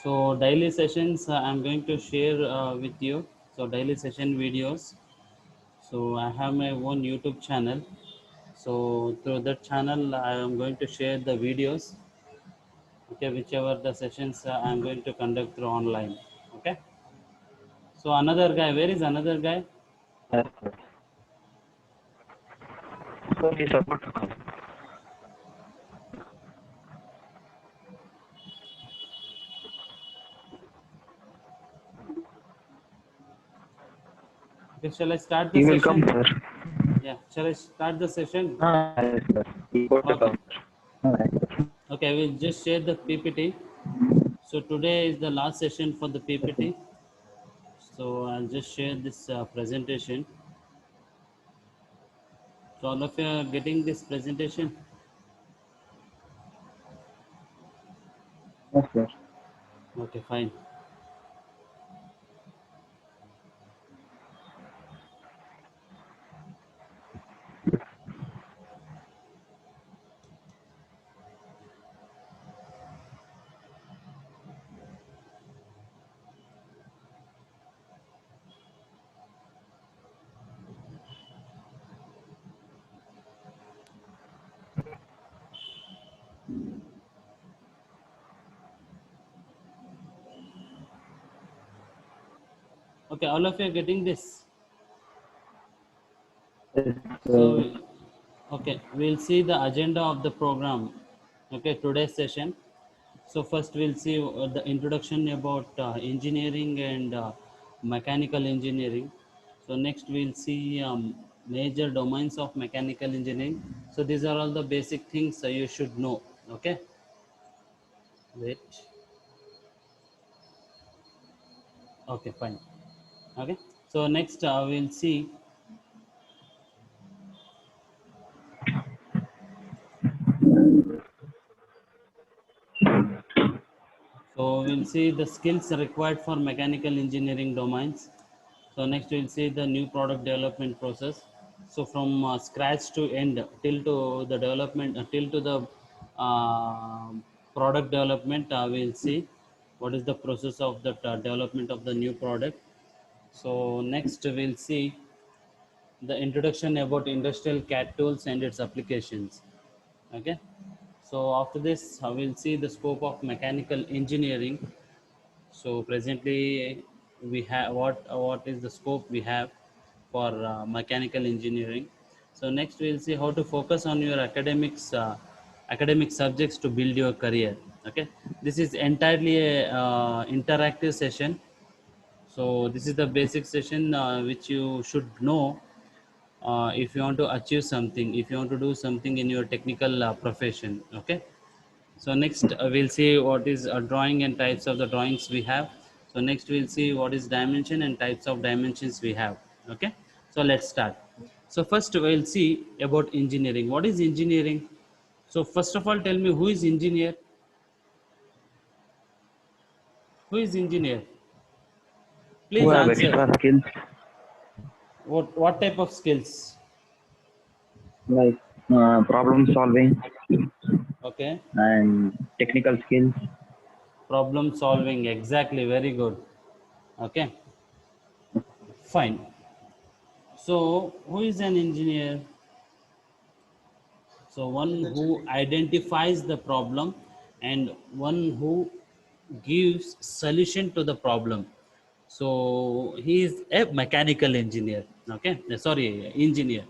So daily sessions I'm going to share with you. So daily session videos. So I have my own YouTube channel. So through that channel, I am going to share the videos. Okay, whichever the sessions I'm going to conduct through online. Okay. So another guy, where is another guy? Yes, sir. So he's about to come. Okay, shall I start the He will come, session? sir. Yeah, shall I start the session? Yes, sir. He got to Okay. come, sir. Yes, sir. Okay, I will just share the PPT. So today is the last session for the Okay. PPT. So I'll just share this presentation. So all of you are getting this presentation. Yes, sir. Okay, fine. Okay, all of you are getting this. Yes, So, okay, we'll see the agenda of the program. Okay, today's session. So first we'll see the introduction about engineering and mechanical engineering. So next we'll see major domains of mechanical engineering. So these are all the basic things you should know. Okay, wait. Okay, fine. Okay, so next we'll see. So we'll see the skills required for mechanical engineering domains. So next we'll see the new product development process. So from scratch to end till to the development till to the uh, product development, we'll see what is the process of the development of the new product. So next we'll see the introduction about industrial CAD tools and its applications. Okay. So after this, I will see the scope of mechanical engineering. So presently, we have what is the scope we have for mechanical engineering. So next, we'll see how to focus on your academic subjects to build your career. Okay, this is entirely a interactive session. So this is the basic session which you should know if you want to achieve something, if you want to do something in your technical profession. Okay. So next we'll see what is drawing and types of the drawings we have. So next we'll see what is dimension and types of dimensions we have. Okay. So let's start. So first we'll see about engineering. What is engineering? So first of all, tell me who is engineer? Who is engineer? who Please have answer. extra skills What type of skills? like problem solving Okay. and technical skills. Problem solving. Exactly. Very good. Okay. Fine. So who is an engineer? So one who identifies the problem and one who gives solution to the problem. So he is a mechanical engineer. Okay, sorry, engineer.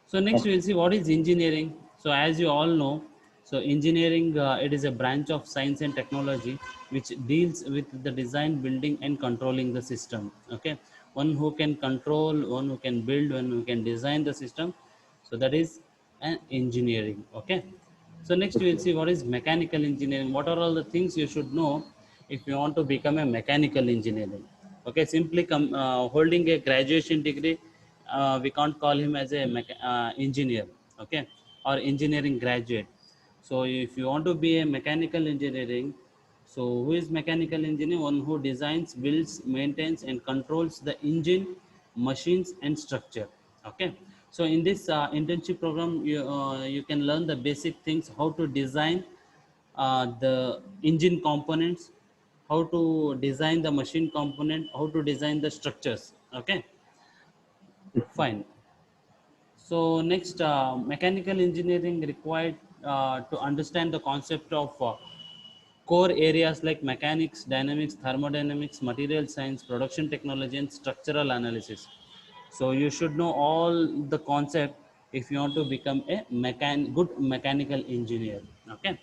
So next we'll Okay. see what is engineering. So as you all know, so engineering it is a branch of science and technology which deals with the design, building, and controlling the system. Okay, one who can control, one who can build, one who can design the system. So that is an engineering. Okay. So next we'll see what is mechanical engineering. What are all the things you should know if you want to become a mechanical engineering? Okay, simply holding a graduation degree, we can't call him as a engineer. Okay, or engineering graduate. So if you want to be a mechanical engineering, so who is mechanical engineer? One who designs, builds, maintains, and controls the engine, machines, and structure. Okay. So in this internship program, you can learn the basic things: how to design the engine components, how to design the machine component, how to design the structures. Okay, fine. So next, mechanical engineering required to understand the concept of core areas like mechanics, dynamics, thermodynamics, material science, production technology, and structural analysis. So you should know all the concept if you want to become a good mechanical engineer. Okay.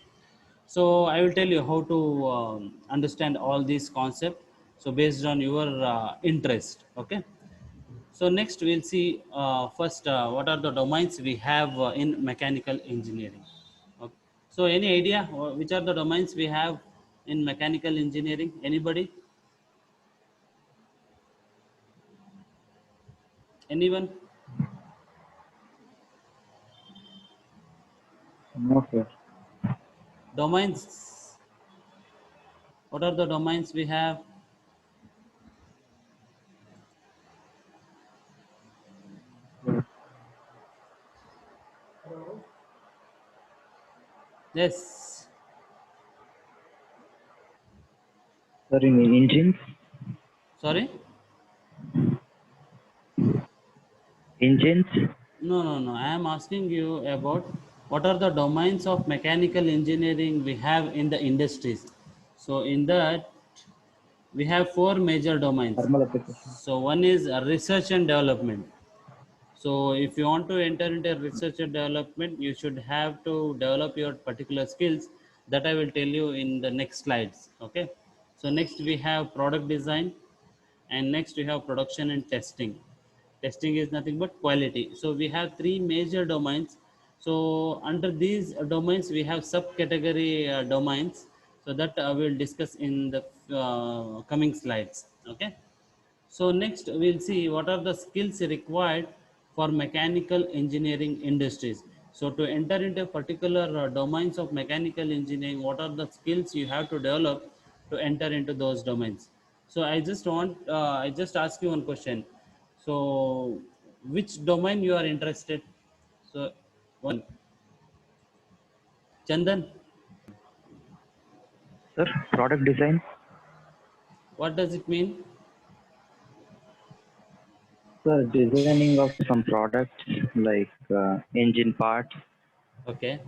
So I will tell you how to understand all these concepts. So based on your interest. Okay. So next we'll see first what are the domains we have in mechanical engineering. Okay. So any idea which are the domains we have in mechanical engineering? Anybody? Anyone? No, sir. Domains. What are the domains we have? Yes. Sir, in engines, Sorry? engines, No, no, no. I am asking you about what are the domains of mechanical engineering we have in the industries. So in that we have four major domains. thermal application. So one is research and development. So if you want to enter into research and development, you should have to develop your particular skills that I will tell you in the next slides. Okay. So next we have product design, and next we have production and testing. Testing is nothing but quality. So we have three major domains. So under these domains we have subcategory domains. So that we'll discuss in the coming slides. Okay. So next we'll see what are the skills required for mechanical engineering industries. So to enter into particular domains of mechanical engineering, what are the skills you have to develop to enter into those domains? So I just ask you one question. So which domain you are interested? So one, Chandan, Sir, product design. what does it mean? Sir, designing of some products like engine parts Okay,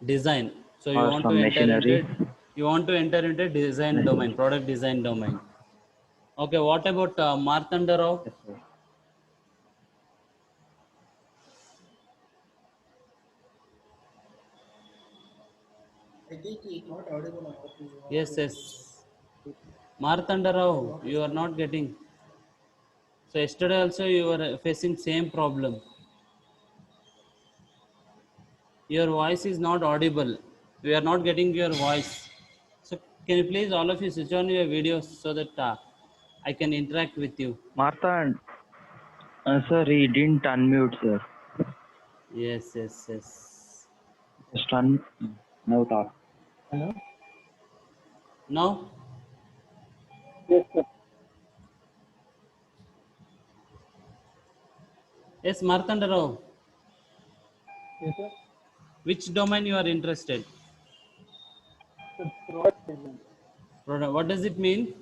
design. So or some machinery. you want to enter into design Yes, sir. domain, product design domain. Okay, what about Martanda Rao? Yes, sir. I think he's not audible on what you want Yes, to yes. Martanda Rao, you are not getting. So yesterday also you were facing same problem. Your voice is not audible. We are not getting your voice. So can you please all of you switch on your videos so that I can interact with you. Martha, sir, he didn't unmute, sir. Yes, yes, yes. Just now talk. Hello? Now, Yes, sir. yes, Martanda Rao, Yes, sir. which domain you are interested? Sir, product design. What does it mean?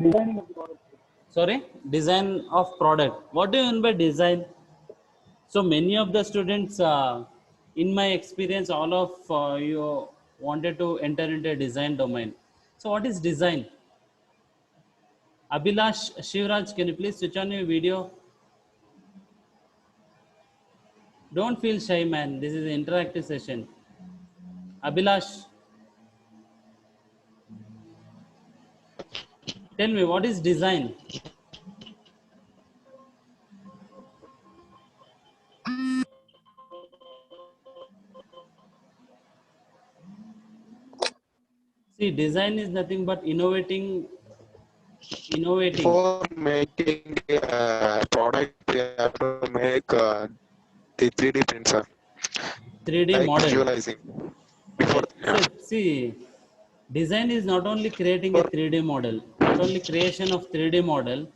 Designing of the product. Sorry, design of product. What do you mean by design? So many of the students, in my experience, all of you wanted to enter into a design domain. So what is design? Abhilash Shivraj, can you please switch on your video? Don't feel shy, man. This is an interactive session. Abhilash, tell me what is design? See, design is nothing but innovating before making a product, we have to make the 3D printer, 3D like model. visualizing. Before, Okay, so see, design is not only creating a before 3D model, not only creation of 3D model.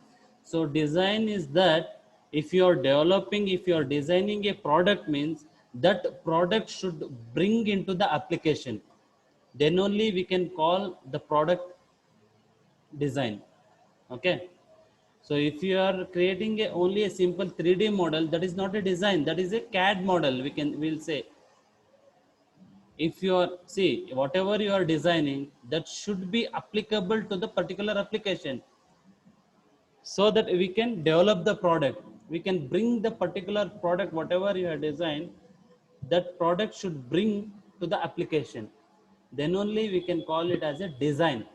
So design is that if you are developing, if you are designing a product, means that product should bring into the application. then only we can call the product design. Okay. So if you are creating only a simple 3D model, that is not a design, that is a CAD model. We'll say, if you are, see, whatever you are designing, that should be applicable to the particular application, so that we can develop the product. We can bring the particular product, whatever you have designed, that product should bring to the application. Then only we can call it as a design.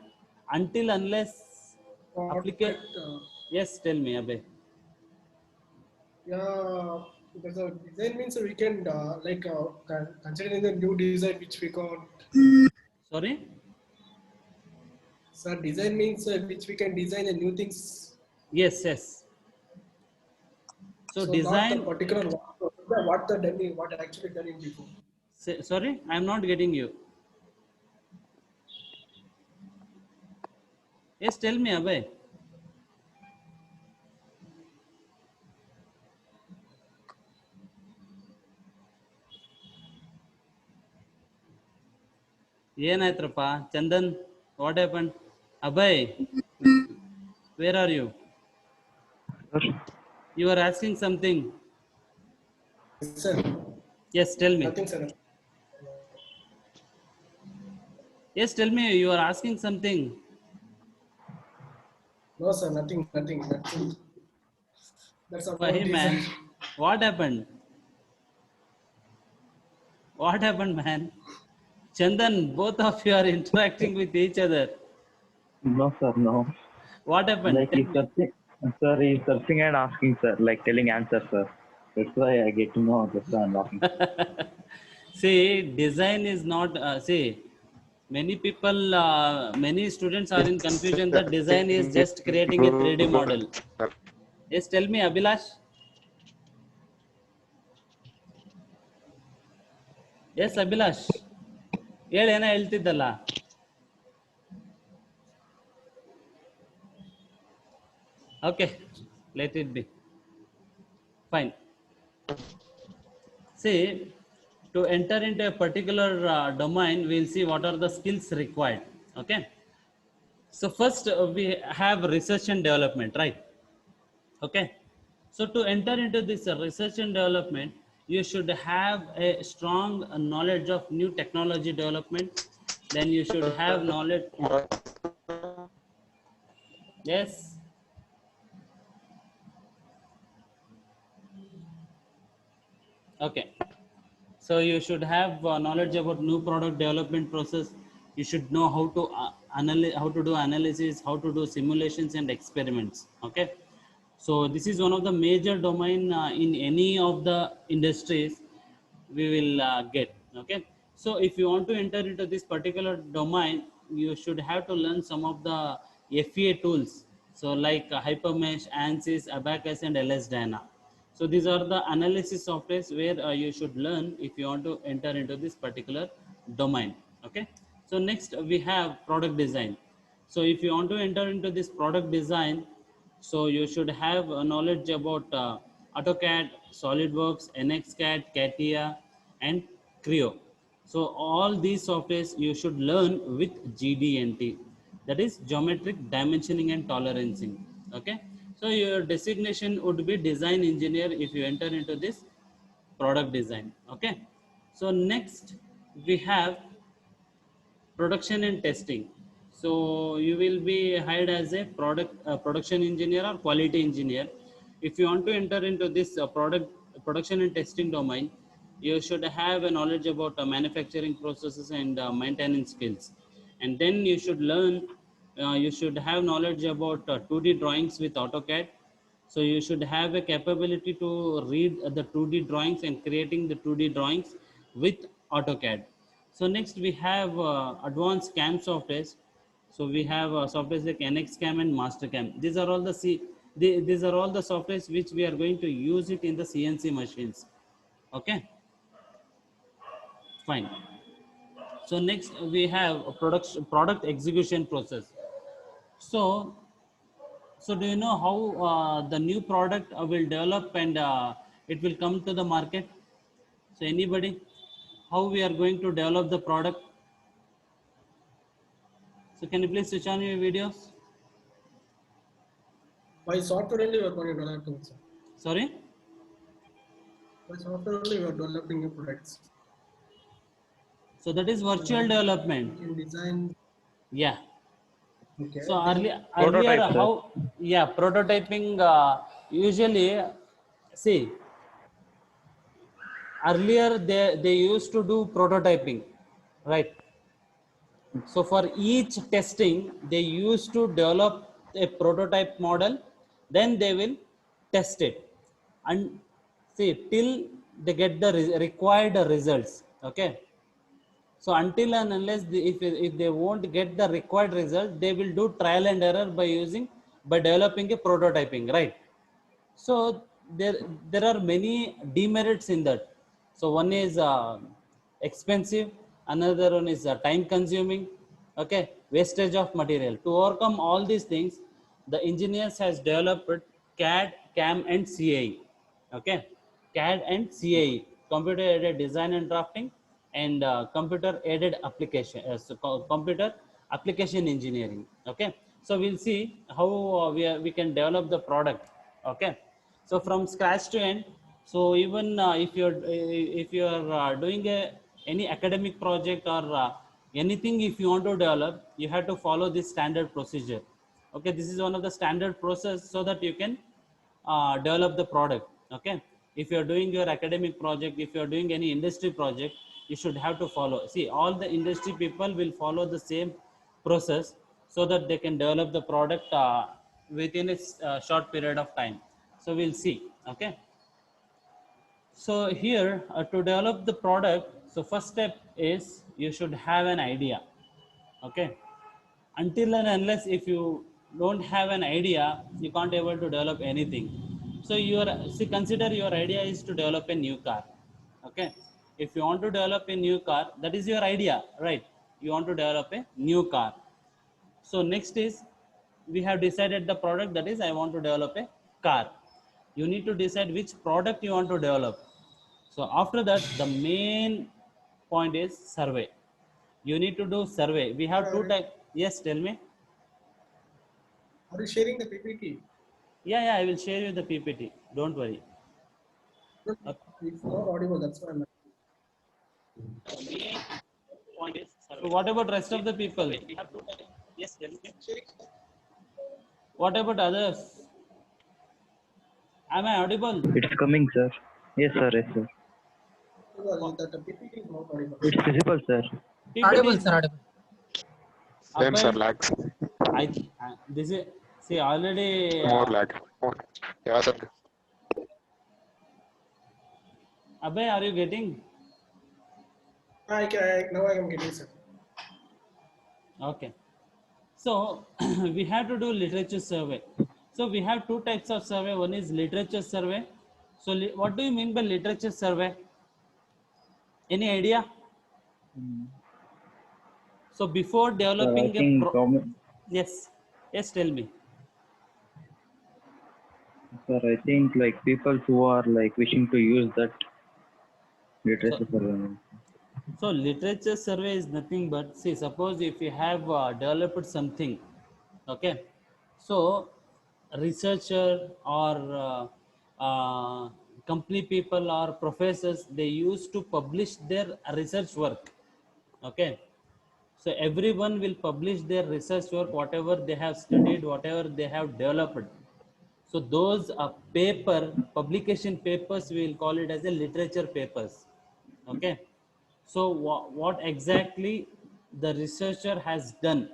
Until unless application. Product, Yes, tell me, Abhay. yeah, because the design means we can considering the new design which we got. Sorry. So design means which we can design the new things. Yes, yes. So So not the design. particular what the done what actually done in before. Sorry, I am not getting you. Yes, tell me, Abhay. ಏನಾಯ್ತ್ರಪ್ಪ Chandan, what happen? Abhay, where are you? Sir, You are asking something. Sir, Yes, tell me. nothing, sir. Yes, tell me, you are asking something. No, sir, nothing. That's about Hey man, design. what happened? What happened, man? Chandan, both of you are interacting with each other. no, sir, no. What happened? Like he's searching, sir, he's searching and asking, sir, like telling answers, sir. That's why I get to know. That's why I'm laughing. See, design is not, see, many people, many students are in confusion that design is just creating a 3D model. Yes, tell me, Abhilash. Yes, Abhilash. ಹೇಳು, ಏನೋ ಹೇಳ್ತಿದ್ದಲ್ಲ. Okay, let it be. Fine. See, to enter into a particular domain, we'll see what are the skills required. Okay. So first we have research and development, right? Okay. So to enter into this research and development, you should have a strong knowledge of new technology development. Then you should have knowledge. Yes. Okay. So you should have knowledge about new product development process. You should know how to analyze, how to do analysis, how to do simulations and experiments. Okay. So this is one of the major domain in any of the industries we will get. Okay. So if you want to enter into this particular domain, you should have to learn some of the FEA tools. So like Hypermesh, ANSYS, Abacus, and LS-DYNA. So these are the analysis softwares where you should learn if you want to enter into this particular domain. Okay. So next we have product design. So if you want to enter into this product design, so you should have knowledge about AutoCAD, SolidWorks, NXCAD, CATIA, and Creo. So all these softwares you should learn with GD&T, that is geometric dimensioning and tolerancing. Okay. So your designation would be design engineer if you enter into this product design. Okay. So next we have production and testing. So you will be hired as a production engineer or quality engineer. If you want to enter into this production and testing domain, you should have a knowledge about manufacturing processes and maintenance skills. And then you should learn, you should have knowledge about 2D drawings with AutoCAD. So you should have a capability to read the 2D drawings and creating the 2D drawings with AutoCAD. So next we have advanced CAM softwares. So we have softwares like NXCAM and MasterCAM. These are all these are all the softwares which we are going to use it in the CNC machines. Okay, fine. So next we have a product execution process. So do you know how the new product will develop and it will come to the market? So anybody, how we are going to develop the product? So can you please switch on your videos? By software only we are going to developing, sir. Sorry? By software only we are developing new products. So that is virtual We development. can design. Yeah. Okay. So Then earlier Prototype, sir. how, yeah, prototyping, usually, see, earlier they used to do prototyping, right? So for each testing, they used to develop a prototype model, then they will test it. And see, till they get the required results. Okay. So until and unless if they won't get the required result, they will do trial and error by developing a prototyping, right? So there are many demerits in that. So one is expensive, another one is time consuming, okay, wastage of material. To overcome all these things, the engineers has developed CAD, CAM, and CAE. Okay, CAD and CAE, computer aided design and drafting, and computer aided application, computer application engineering. Okay, so we'll see how we can develop the product. Okay, so from scratch to end. So even if you're doing any academic project or anything, if you want to develop, you have to follow this standard procedure. Okay, this is one of the standard process so that you can develop the product. Okay, if you're doing your academic project, if you're doing any industry project, you should have to follow. See, all the industry people will follow the same process so that they can develop the product within a short period of time. So we'll see. Okay, so here to develop the product, so first step is you should have an idea. Okay, until and unless if you don't have an idea, you can't able to develop anything. So consider your idea is to develop a new car. Okay, if you want to develop a new car, that is your idea, right? You want to develop a new car. So next is, we have decided the product, that is I want to develop a car. You need to decide which product you want to develop. So after that, the main point is survey. You need to do survey. We have two types. Yes, tell me. are you sharing the PPT? Yeah, I will share you the PPT. Don't worry. It's not audible. That's why I'm. So what about rest of the people? Yes, tell me. What about others? Am I audible? It's coming, sir. Yes, sir. Yes, sir. That the PPT is not audible. It's visible, sir. PPT is Audible. Same, sir, Abhay, lags. this is, see, already More lag. More. Yeah, sir. Abhay, are you getting? Now I am getting, sir. Okay. So we have to do literature survey. So we have two types of survey. One is literature survey. So what do you mean by literature survey? Any idea? So before Sir, I developing think yes, tell me. sir, I think like people who are like wishing to use that literature So, survey. so literature survey is nothing but, see, suppose if you have developed something, okay, so researcher or company people or professors, they used to publish their research work. Okay, so everyone will publish their research work, whatever they have studied, whatever they have developed. So those publication papers, we will call it as a literature papers. Okay, so what exactly the researcher has done,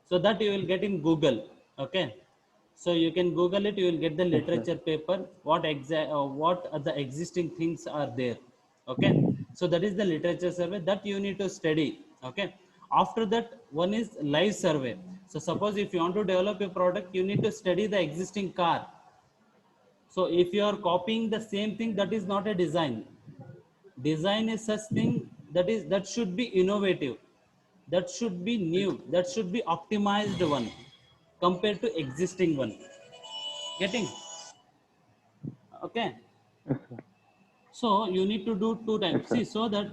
so that you will get in Google. Okay, so you can Google it, you will get the Yes, sir. literature paper, what are the existing things are there. Okay, so that is the literature survey that you need to study. Okay, after that, one is live survey. So suppose if you want to develop a product, you need to study the existing car. So if you are copying the same thing, that is not a design. Design is such thing that should be innovative, that should be new, that should be optimized one compared to existing one. Getting? Okay. Yes, sir. So you need to do two Yes, times. sir. See,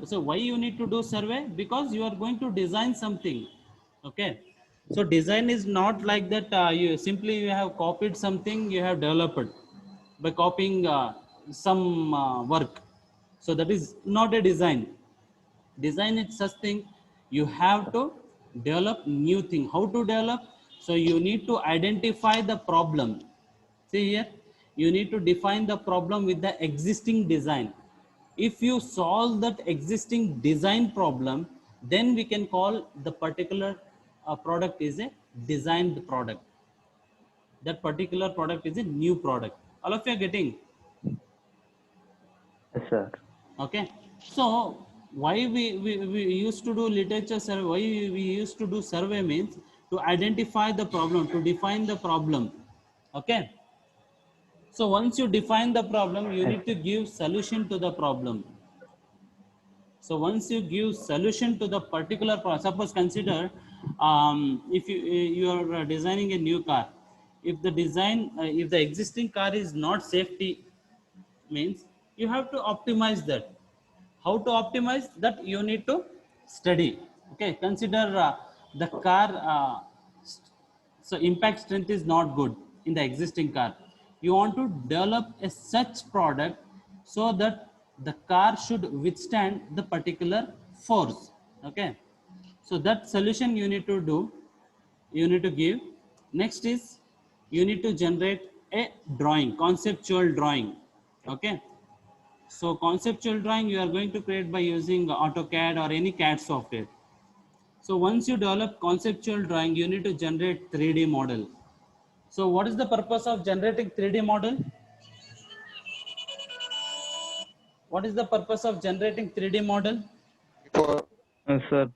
so why you need to do survey? Because you are going to design something. Okay. So design is not like that. You have copied something, you have developed by copying some work. So that is not a design. Design is such thing you have to develop new thing. How to develop? So you need to identify the problem. See here, you need to define the problem with the existing design. If you solve that existing design problem, then we can call the particular product is a designed product. That particular product is a new product. All of you are getting? Yes, sir. Okay. So why we used to do literature survey, why we used to do survey means to identify the problem, to define the problem. Okay. So once you define the problem, you Yes. need to give solution to the problem. So once you give solution to the particular problem, suppose consider if you are designing a new car, if the design if the existing car is not safety, means you have to optimize that. How to optimize that? You need to study. Okay, consider the car so impact strength is not good in the existing car. You want to develop a such product so that the car should withstand the particular force. Okay, so that solution you need to do, you need to give. Next is you need to generate a drawing, conceptual drawing. Okay, so conceptual drawing you are going to create by using AutoCAD or any CAD software. So once you develop conceptual drawing, you need to generate 3D model. So what is the purpose of generating 3D model? What is the purpose of generating 3D model? Before Sir,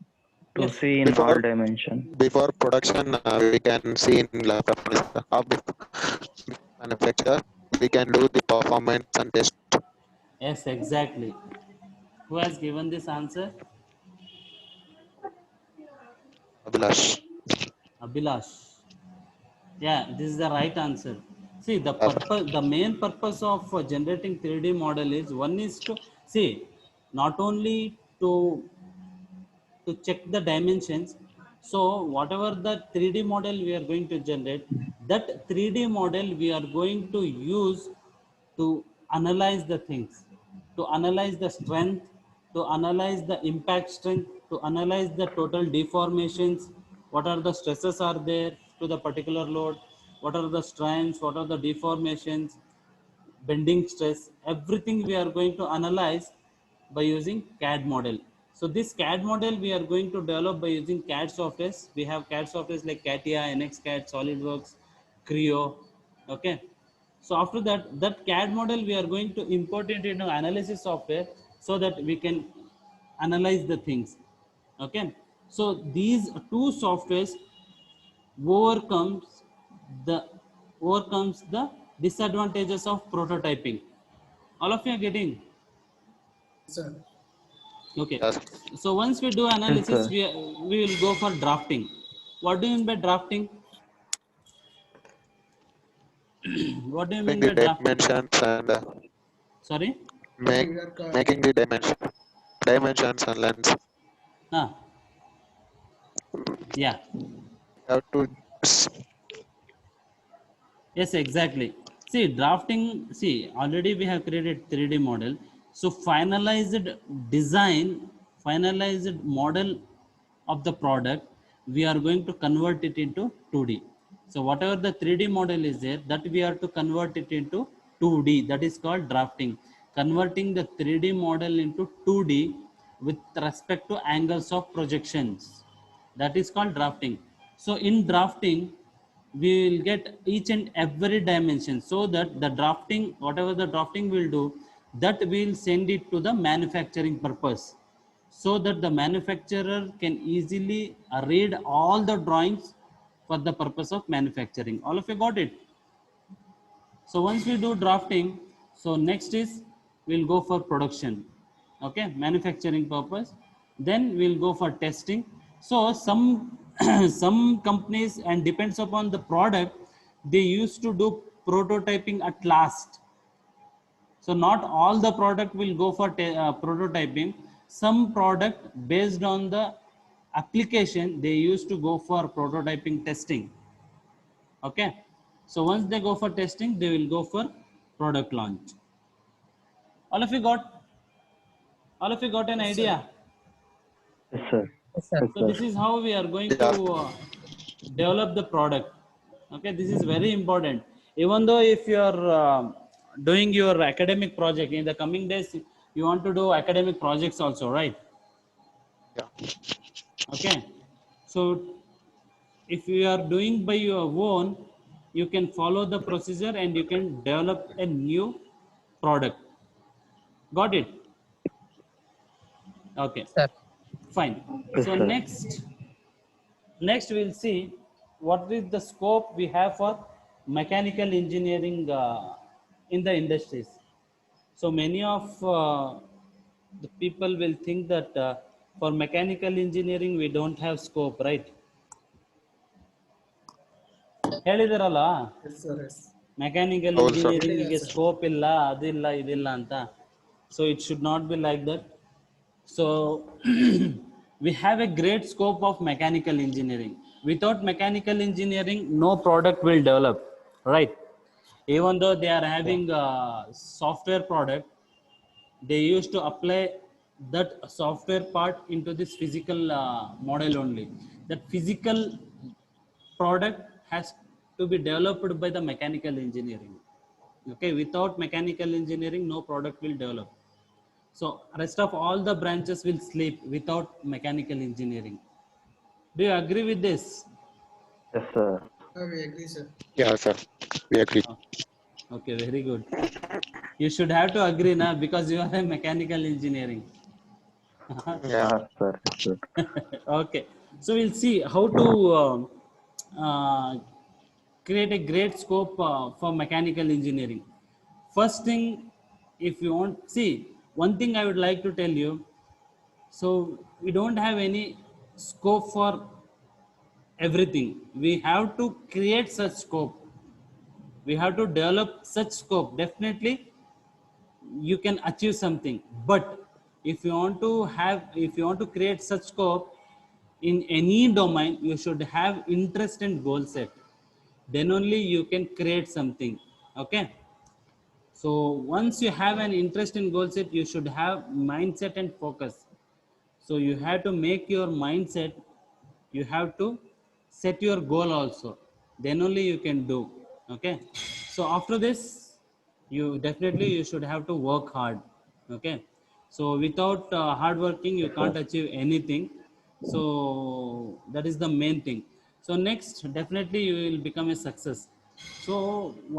to Yes. see in all before dimension. before production, we can see in laptop or before manufacture, we can do the performance and test. Yes, exactly. Who has given this answer? Abhilash. Abhilash. Yeah, this is the right answer. See, Yes. the main purpose of generating 3D model is one is to see, not only to check the dimensions. So whatever the 3D model we are going to generate, that 3D model we are going to use to analyze the things, to analyze the strength, to analyze the impact strength, to analyze the total deformations, what are the stresses are there to the particular load, what are the strengths, what are the deformations, bending stress, everything we are going to analyze by using CAD model. So this CAD model we are going to develop by using CAD softwares. We have CAD softwares like CATIA, NXCAD, SolidWorks, Creo. Okay. So after that, that CAD model we are going to import it into analysis software so that we can analyze the things. Okay. So these two softwares overcomes the overcomes the disadvantages of prototyping. All of you are getting? Sir. Okay. Yes. So once we do Yes, analysis, sir. we will go for drafting. What do you mean by drafting? What do you Making mean the by drafting? dimensions and Sorry? make We are making the dimensions and lengths. Ah, yeah. We have to Yes, exactly. See, drafting, see, already we have created 3D model. So finalized model of the product, we are going to convert it into 2D. So whatever the 3D model is there, that we are to convert it into 2D. That is called drafting. Converting the 3D model into 2D with respect to angles of projections. That is called drafting. So in drafting, we will get each and every dimension, so that the drafting, whatever the drafting will do, that we will send it to the manufacturing purpose, so that the manufacturer can easily read all the drawings for the purpose of manufacturing. All of you got it? So once we do drafting, so next is we'll go for production. Okay, manufacturing purpose. Then we'll go for testing. So some some companies, and depends upon the product, they used to do prototyping at last. So not all the product will go for prototyping. Some product based on the application, they used to go for prototyping testing. Okay. So once they go for testing, they will go for product launch. All of you got, all of you got an Yes, sir. idea? Yes, sir. Yes, sir. Yes, So sir. this is how we are going to Yeah. develop the product. Okay, this is very important. Even though if you are doing your academic project in the coming days, you want to do academic projects also, right? Yeah. Okay. So if you are doing by your own, you can follow the procedure and you can develop a new product. Got it? Okay, Sir. fine. Yes, So sir. next we'll see what is the scope we have for mechanical engineering in the industries. So many of the people will think that for mechanical engineering we don't have scope, right? ಹೇಳಿದಾರಲ್ಲ Yes, sir. Yes. Mechanical ಹೌದು sir. ಇಂಜಿನಿಯರಿಂಗಿಗೆ scope ಇಲ್ಲ ಅದಿಲ್ಲ ಇದಿಲ್ಲ ಅಂತ. So it should not be like that. So we have a great scope of mechanical engineering. Without mechanical engineering, no product will develop, right? Even though they are having a software product, they used to apply that software part into this physical model only. That physical product has to be developed by the mechanical engineering. Okay, without mechanical engineering, no product will develop. So rest of all the branches will sleep without mechanical engineering. Do you agree with this? Yes, sir. We agree, sir. Yeah, sir. We agree. Oh, okay, very good. You should have to agree now because you are a mechanical engineering. Yeah. Sir. Yes, sir. Okay, so we'll see how to uh, create a great scope for mechanical engineering. First thing, if you want, see, one thing I would like to tell you. So we don't have any scope for everything. We have to create such scope. We have to develop such scope. Definitely you can achieve something, but if you want to create such scope in any domain, you should have interest and goal set. Then only you can create something. Okay. So once you have an interest in goal set, you should have mindset and focus. So you have to make your mindset, you have to set your goal also. Then only you can do. Okay. So after this, you definitely you should have to work hard. Okay. So without hard working, you Yes, can't sir. achieve anything. So that is the main thing. So next, definitely you will become a success. So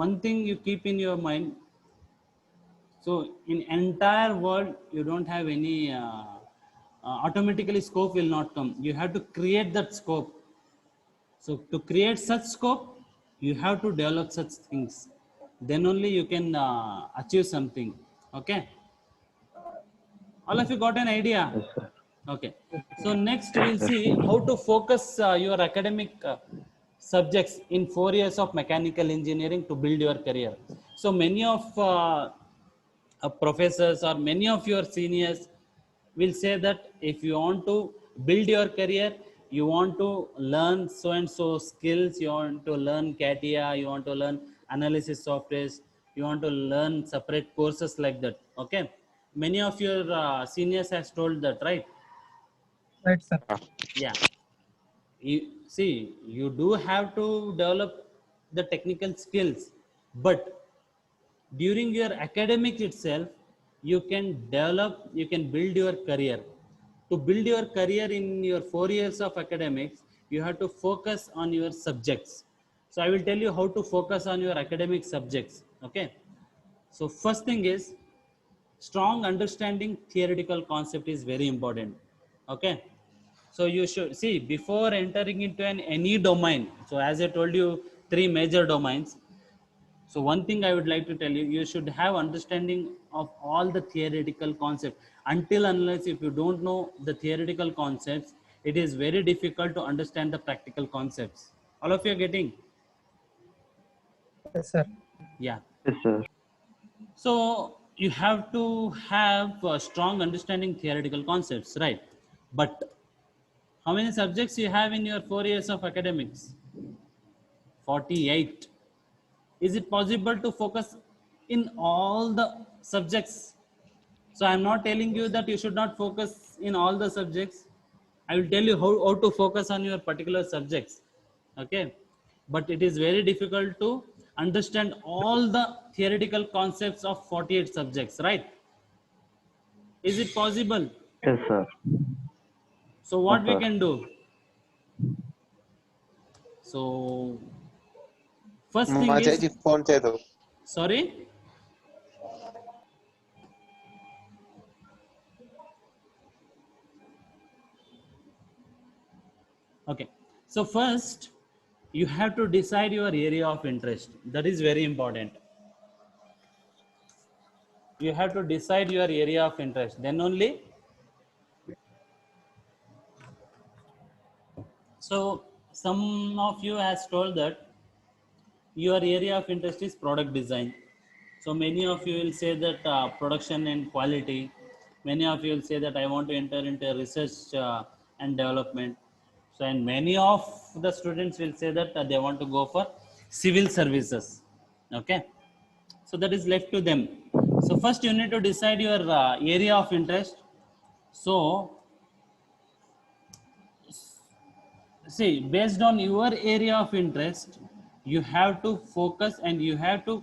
one thing you keep in your mind, so in entire world, you don't have any automatically scope will not come. You have to create that scope. So to create such scope, you have to develop such things. Then only you can achieve something. Okay. All of you got an idea? Yes, sir. Okay. So next we'll see how to focus your academic subjects in 4 years of mechanical engineering to build your career. So many of professors or many of your seniors will say that if you want to build your career, you want to learn so and so skills, you want to learn CATIA, you want to learn analysis softwares, you want to learn separate courses like that. Okay. Many of your seniors has told that, right? Right, sir. Yeah. You see, you do have to develop the technical skills, but during your academics itself, you can build your career. To build your career in your 4 years of academics, you have to focus on your subjects. So I will tell you how to focus on your academic subjects. Okay. So first thing is, strong understanding theoretical concept is very important. Okay. So you should see before entering into any domain. So as I told you, three major domains. So one thing I would like to tell you, you should have understanding of all the theoretical concepts. Until unless if you don't know the theoretical concepts, it is very difficult to understand the practical concepts. All of you are getting? Yes, sir. Yeah. Yes, sir. So you have to have a strong understanding theoretical concepts, right? But How many subjects you have in your 4 years of academics? 48. Is it possible to focus in all the subjects? So I'm not telling you that you should not focus in all the subjects. I will tell you how to focus on your particular subjects. Okay. But it is very difficult to understand all the theoretical concepts of 48 subjects, right? Is it possible? Yes, sir. So No, what we sir. can do? So first మా thing is, చేతికి phone చేయదు. sorry. Okay. So first, you have to decide your area of interest. That is very important. You have to decide your area of interest. Then only. So some of you has told that your area of interest is product design. So many of you will say that production and quality. Many of you will say that I want to enter into research and development. So and many of the students will say that they want to go for civil services. Okay. So that is left to them. So first you need to decide your area of interest. So see, based on your area of interest, you have to focus and you have to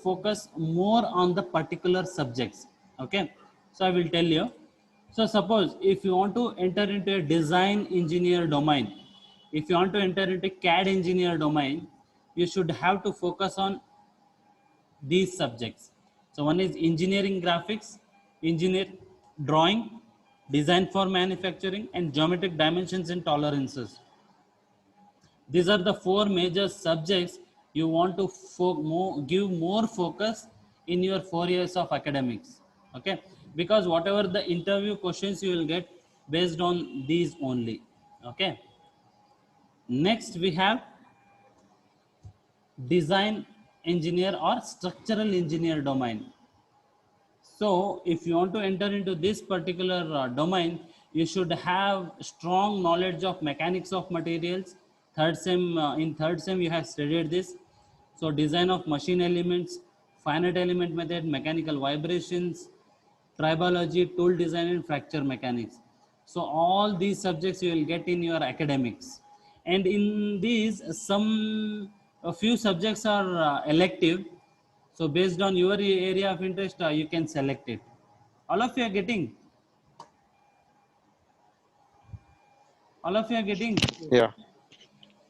focus more on the particular subjects. Okay. So I will tell you. So suppose if you want to enter into a design engineer domain, if you want to enter into CAD engineer domain, you should have to focus on these subjects. So one is engineering graphics, engineer drawing, design for manufacturing, and geometric dimensions and tolerances. These are the four major subjects you want to give more focus in your 4 years of academics. Okay, because whatever the interview questions you will get based on these only. Okay. Next we have design engineer or structural engineer domain. So if you want to enter into this particular domain, you should have strong knowledge of mechanics of materials. In third sem you have studied this. So design of machine elements, finite element method, mechanical vibrations, tribology, tool design, and fracture mechanics. So all these subjects you will get in your academics. And in these, a few subjects are elective. So based on your area of interest, you can select it. All of you are getting? All of you are getting? Yeah.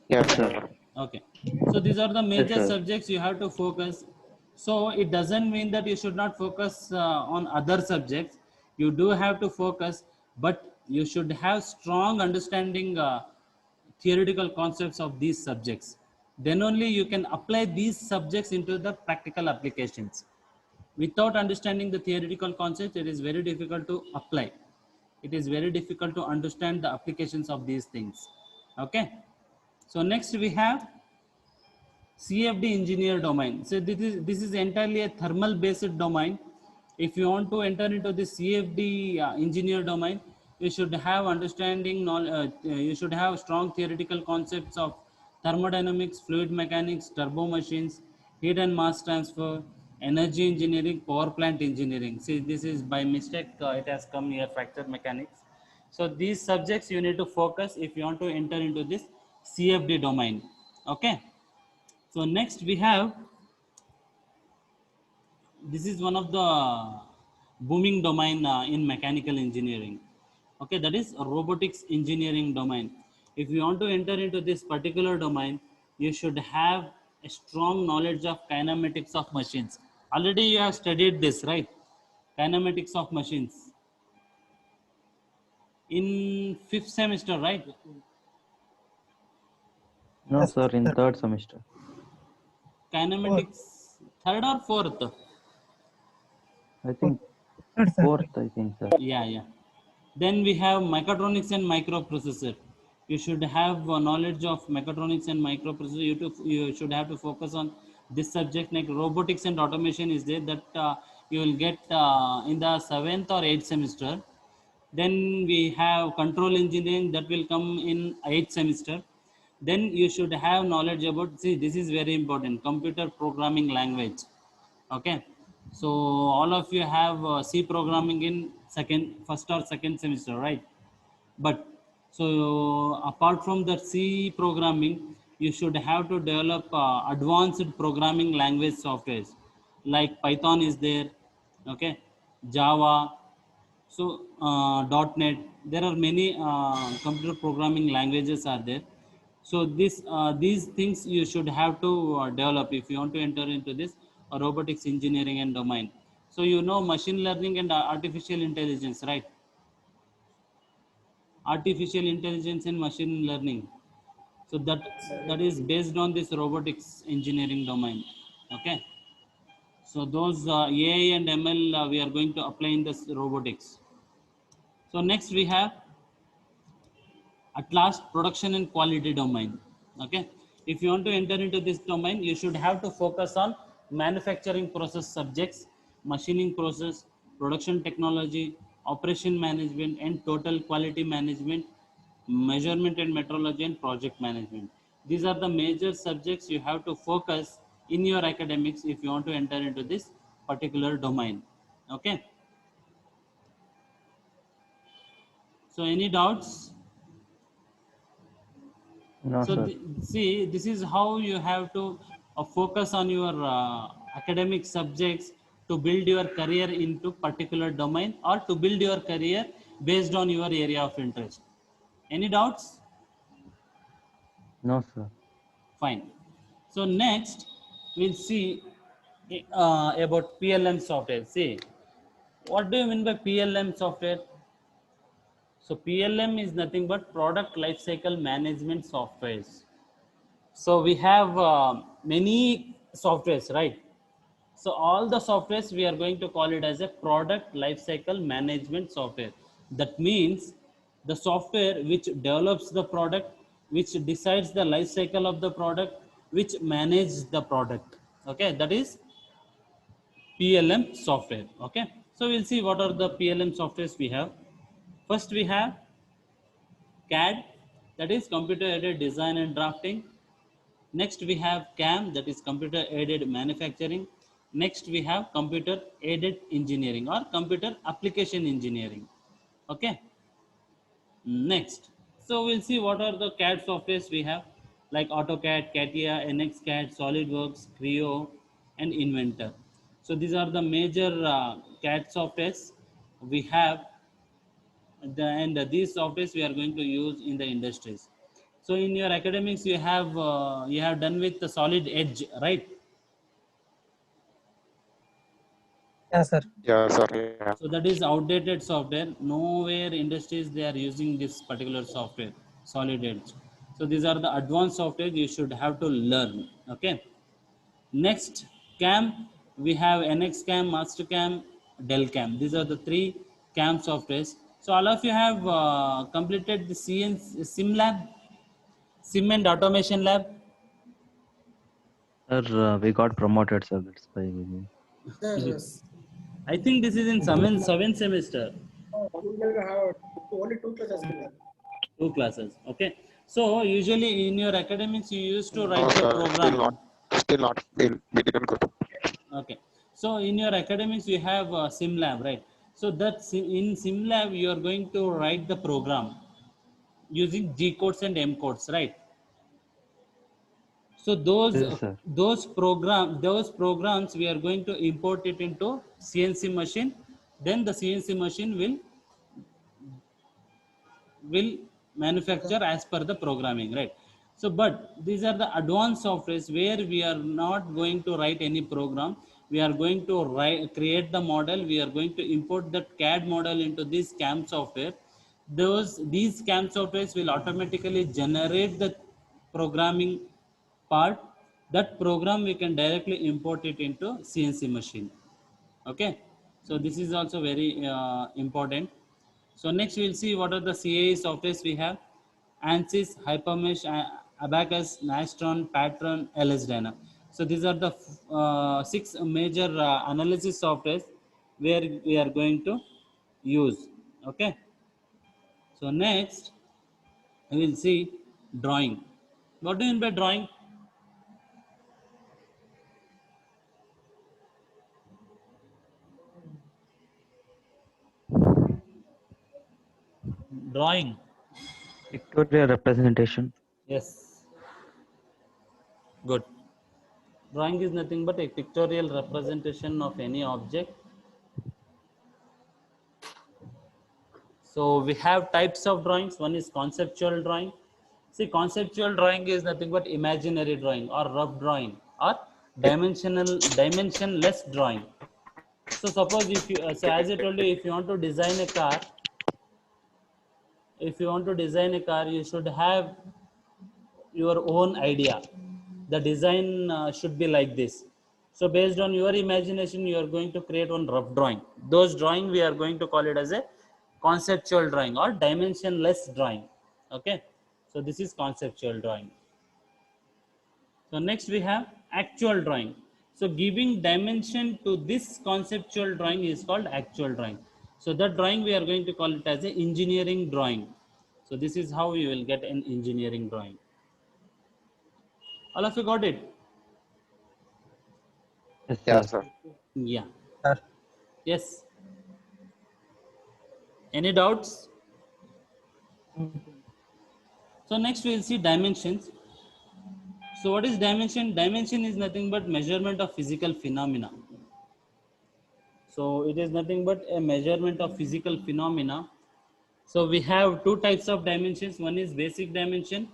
Yes, Yes, sir. sir. Okay. So these are the major sir. subjects you have to focus. So it doesn't mean that you should not focus on other subjects. You do have to focus, but you should have strong understanding theoretical concepts of these subjects. Then only you can apply these subjects into the practical applications. Without understanding the theoretical concepts, it is very difficult to apply. It is very difficult to understand the applications of these things. Okay. So next we have CFD engineer domain. So this is entirely a thermal based domain. If you want to enter into the CFD engineer domain, you should have you should have strong theoretical concepts of thermodynamics, fluid mechanics, turbo machines, heat and mass transfer, energy engineering, power plant engineering. See, this is by mistake, it has come here, fracture mechanics. So these subjects you need to focus if you want to enter into this CFD domain. Okay. So next we have, this is one of the booming domain in mechanical engineering. Okay, that is robotics engineering domain. If you want to enter into this particular domain, you should have a strong knowledge of kinematics of machines. Already you have studied this, right? Kinematics of machines in fifth semester, right? No, Yes, sir. In sir. third semester. Kinematics, third or fourth? I think Third, sir. fourth. I think, sir. Yeah. Then we have mechatronics and microprocessor. You should have knowledge of mechatronics and microprocessor. You should have to focus on this subject. Like robotics and automation is there, that you will get in the seventh or eighth semester. Then we have control engineering, that will come in 8th semester. Then you should have knowledge about, see, this is very important, computer programming language. Okay, so all of you have C programming in first or second semester, right? But so apart from the C programming, you should have to develop advanced programming language softwares, like Python is there. Okay, Java, so .NET, there are many computer programming languages are there. So these things you should have to develop if you want to enter into this robotics engineering and domain. So you know machine learning and artificial intelligence, right? Artificial intelligence and machine learning. So that is based on this robotics engineering domain. Okay, so those AI and ML we are going to apply in this robotics. So next we have at last production and quality domain. Okay, if you want to enter into this domain, you should have to focus on manufacturing process subjects, machining process, production technology, operation management and total quality management, measurement and metrology and project management. These are the major subjects you have to focus in your academics if you want to enter into this particular domain. Okay, so any doubts? No, So sir. see, this is how you have to focus on your academic subjects to build your career into particular domain, or to build your career based on your area of interest. Any doubts? No, sir. Fine. So next we'll see about PLM software. See, what do you mean by PLM software? So PLM is nothing but product lifecycle management softwares. So we have many softwares, right? So all the softwares we are going to call it as a product lifecycle management software. That means the software which develops the product, which decides the life cycle of the product, which manages the product. Okay, that is PLM software. Okay, so we'll see what are the PLM softwares we have. First we have CAD, that is computer aided design and drafting. Next we have CAM, that is computer aided manufacturing. Next we have computer aided engineering or computer application engineering. Okay. Next, so we'll see what are the CAD softwares we have, like AutoCAD, CATIA, NXCAD, SolidWorks, Creo, and Inventor. So these are the major CAD softwares we have, and these softwares we are going to use in the industries. So in your academics, you have done with the Solid Edge, right? Yeah, sir. Yeah, sir. Yeah. So that is outdated software. Nowhere industries they are using this particular software, Solid Edge. So these are the advanced software you should have to learn. Okay. Next, CAM, we have NXCAM, MasterCam, DellCam. These are the three CAM softwares. So all of you have completed the Sim Lab, Sim and Automation Lab. Sir, we got promoted, sir. That's why we. Yes, yes. I think this is in seventh semester. We will have only two classes in there. Two classes. Okay. So usually in your academics, you used to No, write the sir. Still not. program. Still not. We didn't go. Okay. So in your academics, you have SimLab, right? So in SimLab, you are going to write the program using G codes and M codes, right? So Yes, sir. those programs we are going to import it into CNC machine. Then the CNC machine will manufacture as per the programming, right? So but these are the advanced softwares where we are not going to write any program. We are going to create the model. We are going to import that CAD model into this CAM software. These CAM softwares will automatically generate the programming part. That program we can directly import it into CNC machine. Okay, so this is also very important. So next we'll see what are the CAE softwares we have: ANSYS, Hypermesh, Abacus, Nastron, Patron, LS-DYNA. So these are the six major analysis softwares where we are going to use. Okay, So next we will see drawing. What do you mean by drawing? Drawing. Pictorial representation. Yes. Good. Drawing is nothing but a pictorial representation of any object. So we have types of drawings. One is conceptual drawing. See, conceptual drawing is nothing but imaginary drawing or rough drawing or dimensionless drawing. So suppose if you, so as I told you, if you want to design a car, you should have your own idea. The design should be like this. So based on your imagination, you are going to create one rough drawing. Those drawing we are going to call it as a conceptual drawing or dimensionless drawing. Okay. So this is conceptual drawing. So next we have actual drawing. So giving dimension to this conceptual drawing is called actual drawing. So that drawing we are going to call it as a engineering drawing. So this is how you will get an engineering drawing. All of you got it? Yes, Yeah, sir. sir. Yeah. Sir. Yes. Any doubts? So next we will see dimensions. So what is dimension? Dimension is nothing but measurement of physical phenomena. So it is nothing but a measurement of physical phenomena. So we have two types of dimensions. One is basic dimension.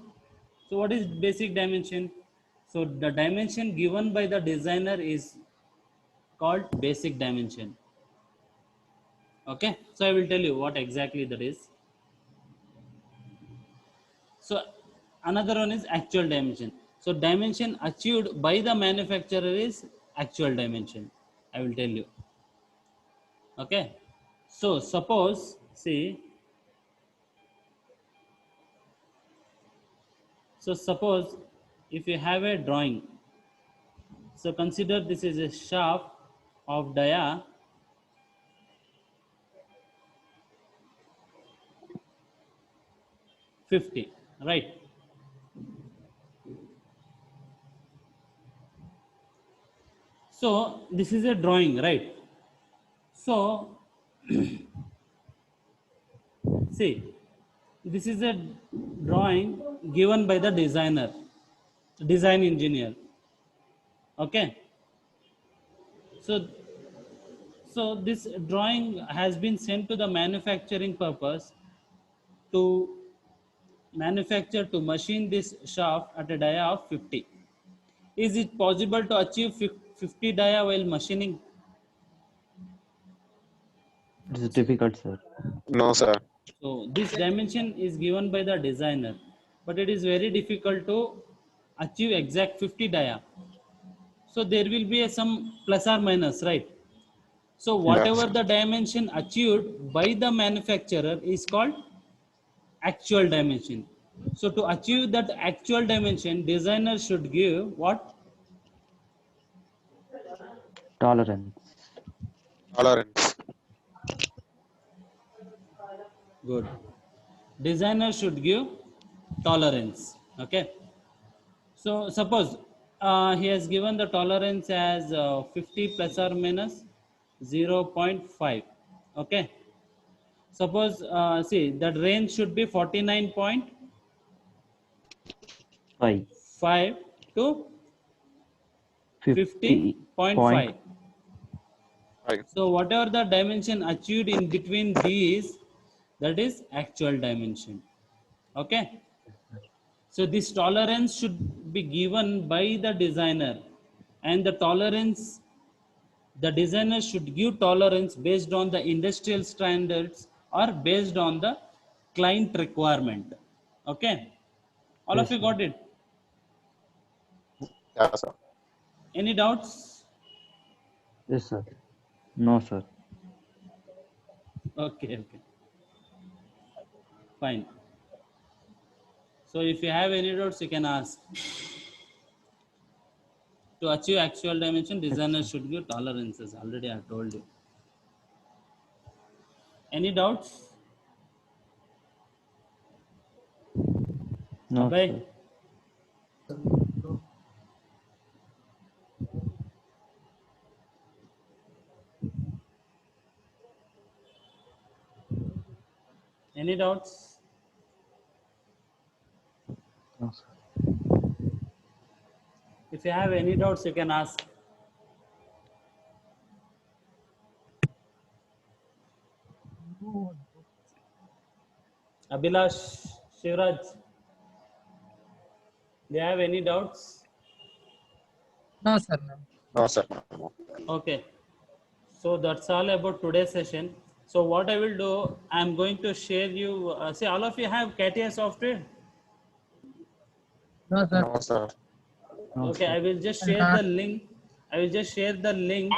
So what is basic dimension? So the dimension given by the designer is called basic dimension. Okay. So I will tell you what exactly that is. So another one is actual dimension. So dimension achieved by the manufacturer is actual dimension. I will tell you. Okay. So suppose, see, so suppose if you have a drawing, so consider this is a shaft of dia 50, right? So this is a drawing, right? So see, this is a drawing given by the designer, design engineer. Okay. So so this drawing has been sent to the manufacturing purpose to manufacture to machine this shaft at a dia of 50. Is it possible to achieve 50 dia while machining? It is difficult, sir. No, sir. So this dimension is given by the designer, but it is very difficult to achieve exact 50 dia. So there will be some plus or minus, right? So whatever the dimension achieved by the manufacturer is called actual dimension. So to achieve that actual dimension, designer should give what? Tolerance. Tolerance. Good. Designer should give tolerance. Okay. So suppose he has given the tolerance as 50 plus or minus 0.5. Okay. Suppose see that range should be 49.5 5. to 50 50.5. point. Right. So whatever the dimension achieved in between these, that is actual dimension. Okay. So this tolerance should be given by the designer, and the tolerance, the designer should give tolerance based on the industrial standards or based on the client requirement. Okay. All of Yes, you sir. got it? Yeah, sir. Any doubts? Yes, sir. No, sir. Okay, okay. Fine. So if you have any doubts, you can ask. To achieve actual dimension, designer should give tolerances. Already I told you. Any doubts? No, Abhay? sir. Any doubts? No, sir. If you have any doubts, you can ask. Abhilash, Shivraj, do you have any doubts? No, sir. No. No, sir. Okay. So that's all about today's session. So what I will do, I'm going to share you, see all of you have CATIA software? No, sir. No, sir. No, Okay, sir. I will just share the link. I will just share the link.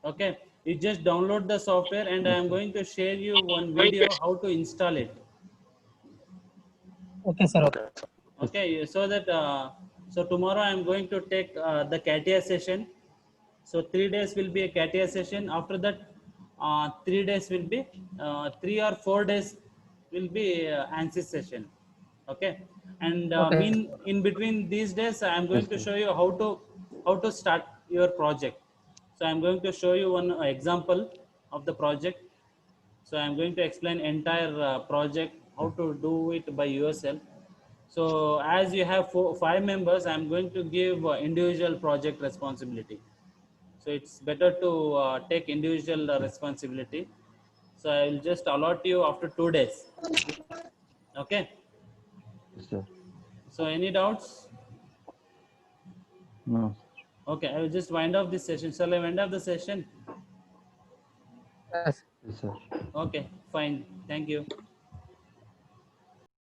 Okay, you just download the software and I am going to share you one video how to install it. Okay, sir. Okay. Okay, sir. Okay, so that so tomorrow I am going to take the CATIA session. So 3 days will be a CATIA session. After that, 3 days will be 3 or 4 days will be ANSYS session. Okay, and Okay. in between these days, I am going Yes, to sir. show you how to start your project. So I am going to show you one example of the project. So I'm going to explain entire project how to do it by yourself. So as you have 5 members, I'm going to give individual project responsibility. So it's better to take individual responsibility. So I will just allot you after 2 days. Okay. Yes, sir. So any doubts? No. Okay, I will just wind up this session. Shall I wind up the session? Yes. Yes, sir. Okay, fine. Thank you.